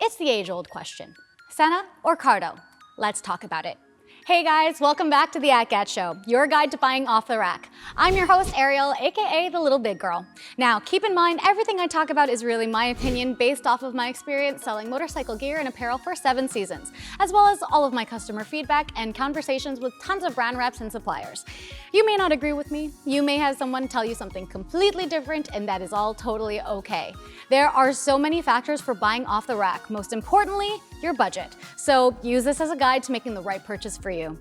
It's the age-old question. Sena or Cardo? Let's talk about it. Hey guys, welcome back to the ATGATT Show, your guide to buying off the rack. I'm your host, Ariel, aka the Little Big Girl. Now, keep in mind, everything I talk about is really my opinion based off of my experience selling motorcycle gear and apparel for 7 seasons, as well as all of my customer feedback and conversations with tons of brand reps and suppliers. You may not agree with me, you may have someone tell you something completely different, and that is all totally okay. There are so many factors for buying off the rack, most importantly, your budget. So use this as a guide to making the right purchase for you.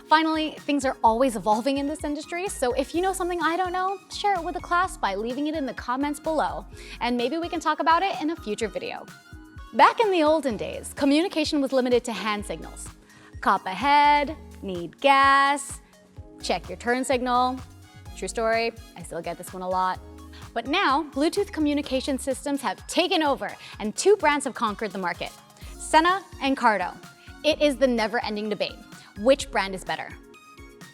Finally, things are always evolving in this industry, so if you know something I don't know, share it with the class by leaving it in the comments below, and maybe we can talk about it in a future video. Back in the olden days, communication was limited to hand signals. Cop ahead, need gas, check your turn signal. True story, I still get this one a lot. But now, Bluetooth communication systems have taken over, and 2 brands have conquered the market: Sena and Cardo. It is the never-ending debate. Which brand is better?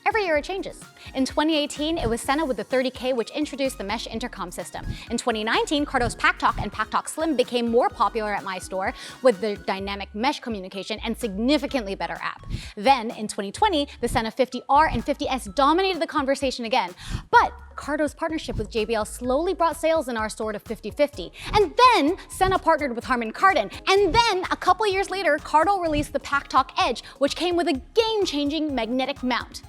Every year it changes. In 2018, it was Sena with the 30K, which introduced the mesh intercom system. In 2019, Cardo's Packtalk and Packtalk Slim became more popular at my store with the dynamic mesh communication and significantly better app. Then, in 2020, the Sena 50R and 50S dominated the conversation again. But Cardo's partnership with JBL slowly brought sales in our store to 50-50. And then Sena partnered with Harman Kardon. And then a couple years later, Cardo released the Packtalk Edge, which came with a game-changing magnetic mount.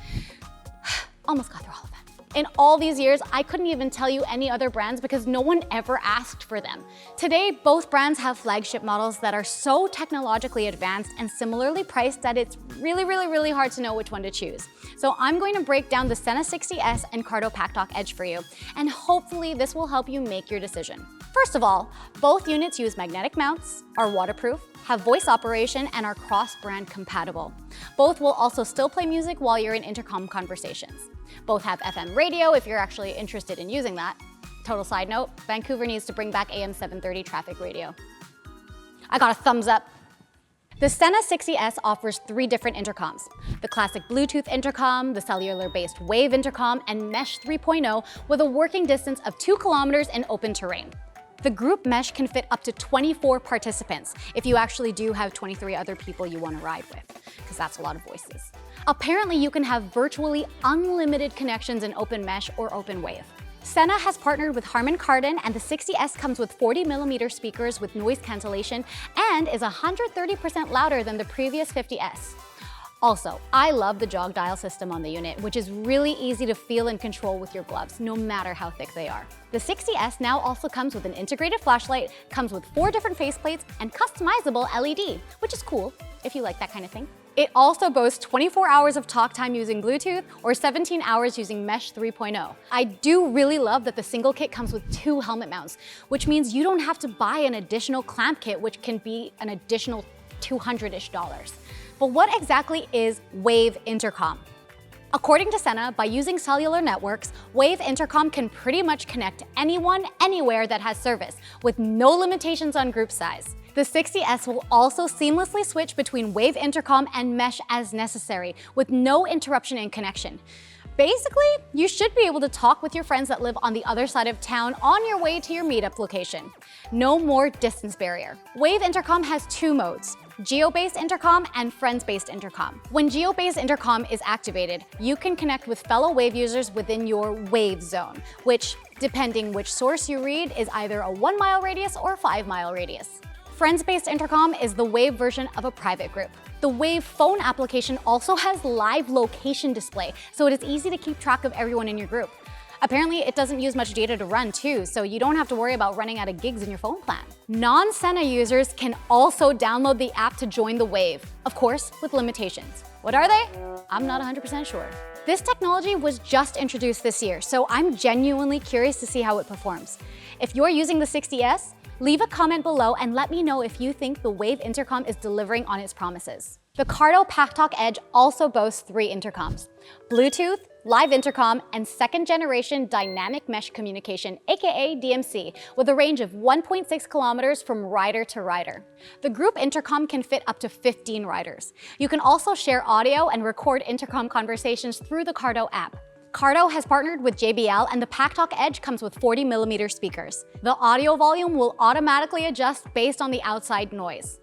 Almost got through all of that. In all these years, I couldn't even tell you any other brands because no one ever asked for them. Today, both brands have flagship models that are so technologically advanced and similarly priced that it's really hard to know which one to choose. So I'm going to break down the Sena 60S and Cardo Packtalk Edge for you, and hopefully this will help you make your decision. First of all, both units use magnetic mounts, are waterproof, have voice operation, and are cross-brand compatible. Both will also still play music while you're in intercom conversations. Both have FM radio if you're actually interested in using that. Total side note, Vancouver needs to bring back AM 730 traffic radio. I got a thumbs up. The Sena 60S offers 3 different intercoms: the classic Bluetooth intercom, the cellular-based Wave intercom, and Mesh 3.0 with a working distance of 2 kilometers in open terrain. The group mesh can fit up to 24 participants if you actually do have 23 other people you want to ride with, because that's a lot of voices. Apparently, you can have virtually unlimited connections in open mesh or open wave. Sena has partnered with Harman Kardon, and the 60S comes with 40mm speakers with noise cancellation and is 130% louder than the previous 50S. Also, I love the jog dial system on the unit, which is really easy to feel and control with your gloves, no matter how thick they are. The 60S now also comes with an integrated flashlight, comes with 4 different faceplates, and customizable LED, which is cool if you like that kind of thing. It also boasts 24 hours of talk time using Bluetooth or 17 hours using Mesh 3.0. I do really love that the single kit comes with 2 helmet mounts, which means you don't have to buy an additional clamp kit, which can be an additional $200-ish. But what exactly is Wave Intercom? According to Sena, by using cellular networks, Wave Intercom can pretty much connect anyone, anywhere that has service, with no limitations on group size. The 60S will also seamlessly switch between Wave Intercom and Mesh as necessary, with no interruption in connection. Basically, you should be able to talk with your friends that live on the other side of town on your way to your meetup location. No more distance barrier. Wave Intercom has 2 modes: Geo-based intercom and friends-based intercom. When Geo-based intercom is activated, you can connect with fellow Wave users within your Wave zone, which, depending which source you read, is either a 1-mile radius or 5-mile radius. Friends-based intercom is the Wave version of a private group. The Wave phone application also has live location display, so it is easy to keep track of everyone in your group. Apparently, it doesn't use much data to run too, so you don't have to worry about running out of gigs in your phone plan. Non-Sena users can also download the app to join the Wave, of course, with limitations. What are they? I'm not 100% sure. This technology was just introduced this year, so I'm genuinely curious to see how it performs. If you're using the 60S, leave a comment below and let me know if you think the Wave Intercom is delivering on its promises. The Cardo Packtalk Edge also boasts 3 intercoms: Bluetooth, Live Intercom, and 2nd generation dynamic mesh communication, aka DMC, with a range of 1.6 kilometers from rider to rider. The group intercom can fit up to 15 riders. You can also share audio and record intercom conversations through the Cardo app. Cardo has partnered with JBL, and the Packtalk Edge comes with 40mm speakers. The audio volume will automatically adjust based on the outside noise.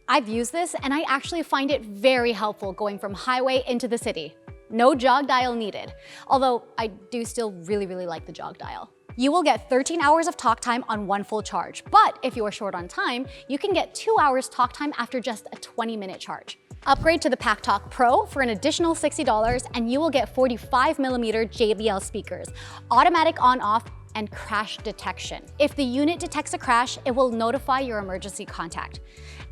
I've used this and I actually find it very helpful going from highway into the city. No jog dial needed, although I do still really like the jog dial. You will get 13 hours of talk time on one full charge, but if you are short on time, you can get 2 hours talk time after just a 20-minute charge. Upgrade to the Packtalk Pro for an additional $60 and you will get 45mm JBL speakers, automatic on-off, and crash detection. If the unit detects a crash, it will notify your emergency contact.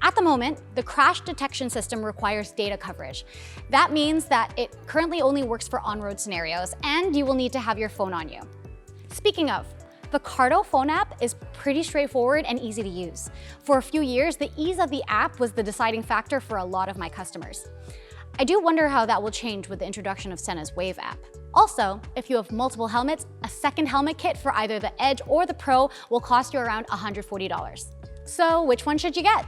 At the moment, the crash detection system requires data coverage. That means that it currently only works for on-road scenarios, and you will need to have your phone on you. Speaking of, the Cardo phone app is pretty straightforward and easy to use. For a few years, the ease of the app was the deciding factor for a lot of my customers. I do wonder how that will change with the introduction of Sena's Wave app. Also, if you have multiple helmets, a second helmet kit for either the Edge or the Pro will cost you around $140. So which one should you get?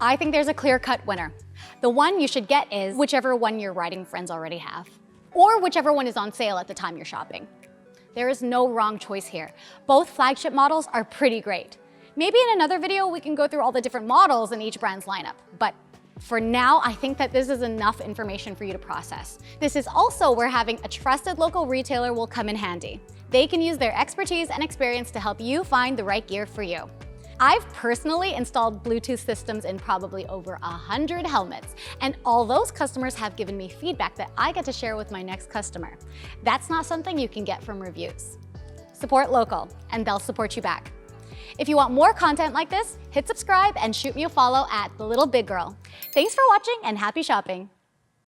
I think there's a clear-cut winner. The one you should get is whichever one your riding friends already have, or whichever one is on sale at the time you're shopping. There is no wrong choice here. Both flagship models are pretty great. Maybe in another video we can go through all the different models in each brand's lineup, but for now, I think that this is enough information for you to process. This is also where having a trusted local retailer will come in handy. They can use their expertise and experience to help you find the right gear for you. I've personally installed Bluetooth systems in probably over 100 helmets, and all those customers have given me feedback that I get to share with my next customer. That's not something you can get from reviews. Support local, and they'll support you back. If you want more content like this, hit subscribe and shoot me a follow at The Little Big Girl. Thanks for watching and happy shopping.